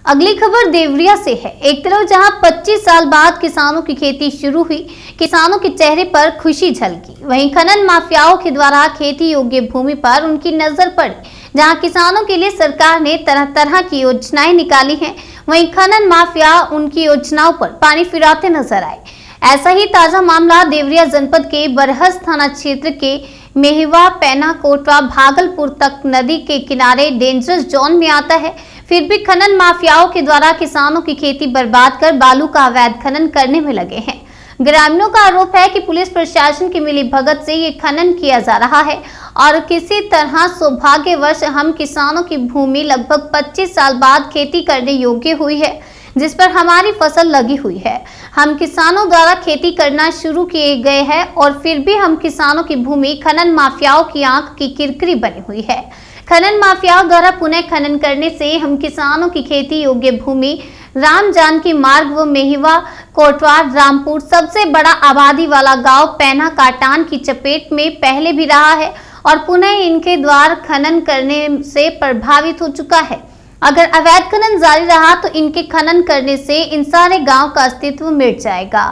अगली खबर देवरिया से है। एक तरफ जहां 25 साल बाद किसानों की खेती शुरू हुई, किसानों के चेहरे पर खुशी झलकी, वहीं खनन माफियाओं के द्वारा खेती योग्य भूमि पर उनकी नजर पड़ी। जहां किसानों के लिए सरकार ने तरह तरह की योजनाएं निकाली हैं, वहीं खनन माफिया उनकी योजनाओं पर पानी फिराते नजर आए। ऐसा ही ताजा मामला देवरिया जनपद के बरहज थाना क्षेत्र के मेहवा, पैना, कोटवा, भागलपुर तक नदी के किनारे डेंजरस जोन में आता है। फिर भी खनन माफियाओं के द्वारा किसानों की खेती बर्बाद कर बालू का अवैध खनन करने में लगे हैं। ग्रामीणों का आरोप है कि पुलिस प्रशासन की मिलीभगत से ये खनन किया जा रहा है और किसी तरह सौभाग्यवश हम किसानों की भूमि लगभग 25 साल बाद खेती करने योग्य हुई है, जिस पर हमारी फसल लगी हुई है। हम किसानों द्वारा खेती करना शुरू किए गए हैं और फिर भी हम किसानों की भूमि खनन माफियाओं की आंख की किरकिरी बनी हुई है। खनन माफियाओं द्वारा पुनः खनन करने से हम किसानों की खेती योग्य भूमि राम जानकी मार्ग व मेहवा, कोटवा, रामपुर सबसे बड़ा आबादी वाला गांव पैना काटान की चपेट में पहले भी रहा है और पुनः इनके द्वारा खनन करने से प्रभावित हो चुका है। अगर अवैध खनन जारी रहा तो इनके खनन करने से इन सारे गांव का अस्तित्व मिट जाएगा।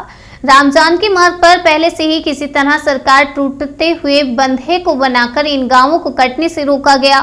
राम जानकी मार्ग पर पहले से ही किसी तरह सरकार टूटते हुए बंधे को बनाकर इन गांवों को कटने से रोका गया।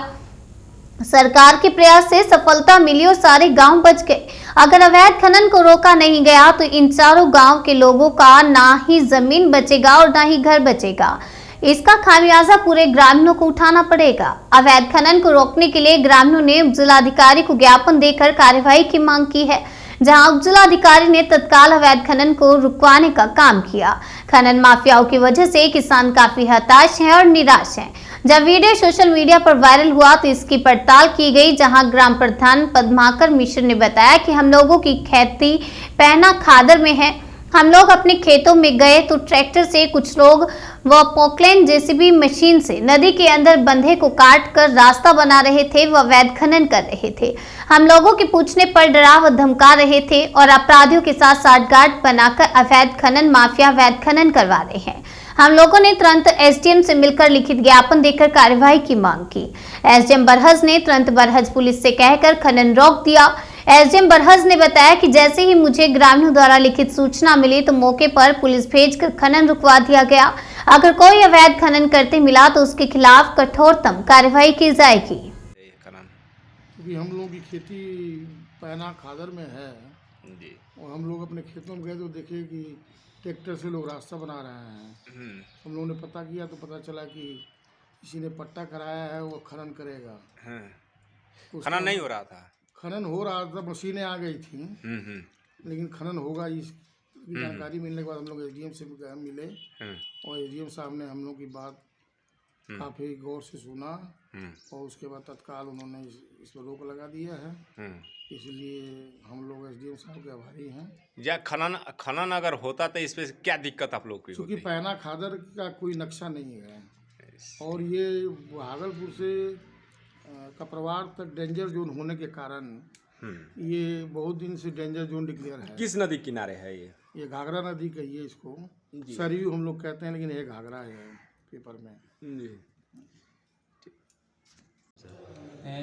सरकार के प्रयास से सफलता मिली और सारे गांव बच गए। अगर अवैध खनन को रोका नहीं गया तो इन चारों गांव के लोगों का ना ही जमीन बचेगा और ना ही घर बचेगा। इसका खामियाजा पूरे ग्रामीणों को उठाना पड़ेगा। अवैध खनन को रोकने के लिए ग्रामीणों ने जिलाधिकारी को ज्ञापन देकर कार्यवाही की मांग की है, जहां उप जिलाधिकारी ने तत्काल अवैध खनन को रुकवाने का काम किया। खनन माफियाओं की वजह से किसान काफी हताश हैं और निराश हैं। जब वीडियो सोशल मीडिया पर वायरल हुआ तो इसकी पड़ताल की गई, जहां ग्राम प्रधान पद्माकर मिश्र ने बताया कि हम लोगों की खेती पैना खादर में है। हम लोग अपने खेतों में गए तो ट्रैक्टर से कुछ लोग व पोकलैंड जेसीबी मशीन से नदी के अंदर बंधे को काट कर रास्ता बना रहे थे व अवैध खनन कर रहे थे। हम लोगों के पूछने पर डरा व धमका रहे थे और अपराधियों के साथ साठगांठ बनाकर अवैध खनन माफिया अवैध खनन करवा रहे हैं। हम लोगों ने तुरंत एसडीएम से मिलकर लिखित ज्ञापन देकर कार्यवाही की मांग की। एसडीएम बरहज ने तुरंत बरहज पुलिस से कहकर खनन रोक दिया। एसडीएम बरहज ने बताया कि जैसे ही मुझे ग्रामीणों द्वारा लिखित सूचना मिली तो मौके पर पुलिस भेजकर खनन रुकवा दिया गया। अगर कोई अवैध खनन करते मिला तो उसके खिलाफ कठोरतम कार्यवाही की जाएगी। क्योंकि हम लोगों की खेती पैना खादर में है जी, और हम लोग अपने खेतों में गए तो देखे कि ट्रैक्टर से लोग रास्ता बना रहे हैं। हम लोगों ने पता किया तो पता चला कि किसी ने पट्टा कराया है, वो खनन करेगा। खनन नहीं हो रहा था? खनन हो रहा था, मशीनें आ गई थी, लेकिन खनन होगा इसकी जानकारी मिलने के बाद हम लोग एसडीएम से मिले और एसडीएम साहब ने हम लोग की बात काफ़ी गौर से सुना और उसके बाद तत्काल उन्होंने इस पर रोक लगा दिया है। इसलिए हम लोग एसडीएम साहब के आभारी हैं। या खनन अगर होता तो इस पे क्या दिक्कत आप लोग की? क्योंकि पैना खादर का कोई नक्शा नहीं है और ये भागलपुर से कपरवार तक डेंजर जोन होने के कारण ये बहुत दिन से डेंजर जोन डिक्लेयर है। किस नदी किनारे है ये? घाघरा नदी कहिए इसको, सरयू हम लोग कहते हैं, लेकिन ये घाघरा है पेपर में जी।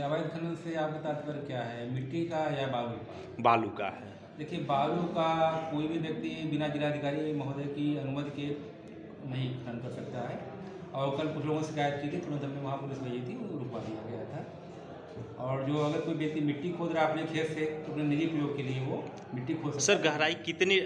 अवैध खनन से आपका तात्पर्य क्या है, मिट्टी का या बालू का? बालू का है। देखिए, बालू का कोई भी व्यक्ति बिना जिलाधिकारी महोदय की अनुमति के नहीं खनन कर सकता है और कल कुछ लोगों ने शिकायत की थी, तुरंत हमने वहाँ पुलिस भेजी थी, रुकवा दिया गया था। और जो अगर कोई व्यक्ति मिट्टी खोद रहा है अपने खेत से तो अपने निजी प्रयोग के लिए वो मिट्टी खोद सकता है। सर, गहराई कितनी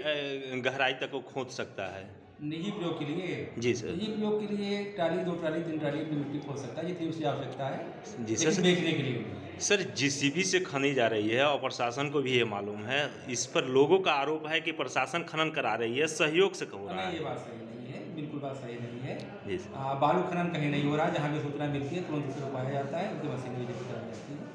गहराई तक वो खोद सकता है? निजी प्रयोग के लिए? जी सर। निजी प्रयोग के लिए ट्राली, 2 ट्राली, 3 ट्राली अपनी मिट्टी खोद सकता है जितनी उसकी आवश्यकता है। जी सर। बेचने के लिए सर, जेसीबी से खनी जा रही है और प्रशासन को भी ये मालूम है। इस पर लोगों का आरोप है कि प्रशासन खनन करा रही है, सहयोग से हो रहा है। ये बात सही नहीं है, बिल्कुल बात सही नहीं है। जी। बालू खनन कहीं नहीं हो रहा है। जहाँ भी सूचना मिलती है तुरंत उसे रुकवाया जाता है, उनकी मशीन विजिट कराई जाती है।